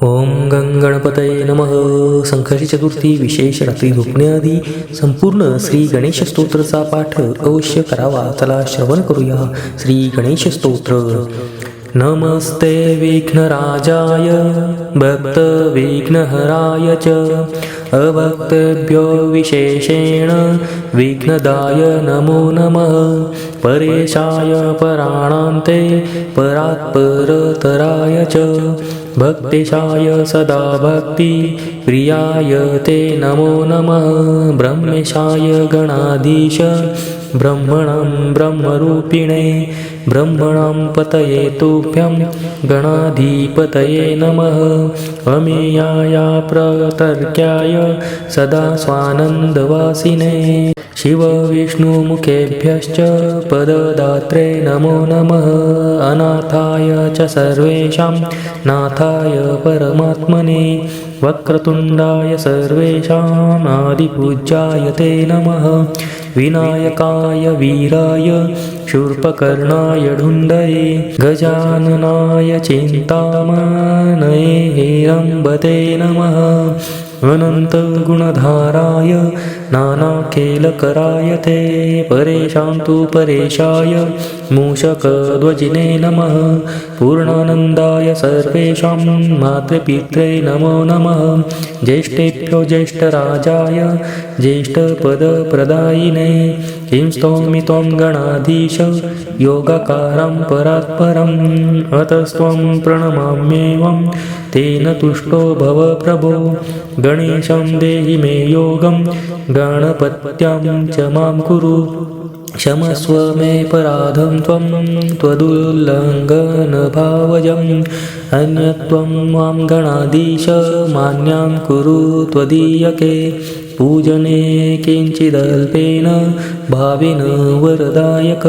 ओम गणपतये नमः. संकष्टी चतुर्थी विशेष रात्री झोपण्याआधी संपूर्ण श्री गणेश स्तोत्रचा पाठ अवश्य करावा. चला श्रवण करूया. श्री गणेश स्तोत्र. नमस्ते विघ्नराजाय भक्तविघ्नहराय च अभक्तेभ्यो विशेषेण विघ्नदाय नमो नमः. परेशाय पराणान्ते परात्परतराय च भक्तिशाय सदा भक्ति प्रियाय ते नमो नमः. ब्रह्मेशाय गणाधीश ब्रह्मणं ब्रह्मरूपिणे ब्रह्मणां पतये तुभ्यं गणाधिपतये नमः. अमेयाय प्रतर्क्याय सदा स्वानन्दवासिने शिवविष्णुमुखेभ्यश्च पददात्रे नमो नमः. अनाथाय च सर्वेषां नाथाय परमात्मने वक्रतुण्डाय सर्वेषाम् आदिपूज्याय ते नमः. विनायकाय वीराय शूर्पकर्णाय ढुण्डये गजाननाय चिन्तामणये हेरम्बते नमः. अनन्तगुणधाराय नानाखेलकराय ते परेशां तु परेशाय मूषकध्वजिने नमः. पूर्णानन्दाय सर्वेषां मातृपित्रे नमो नमः. ज्येष्ठेभ्यो ज्येष्ठराजाय ज्येष्ठपदप्रदायिने किं स्तौमि त्वं गणाधीश योगाकारं परात्परम्. अतस्त्वं प्रणमाम्येवं तेन तुष्टो भव प्रभो. गणेशं देहि मे योगं गणपत्यां च मां कुरु. क्षमस्व मे पराधं त्वं त्वदुल्लङ्घनभावजम्. अन्यत्वं मां गणाधीश मान्यां कुरु त्वदीयके. पूजने किञ्चिदल्पेन भावेन वरदायक.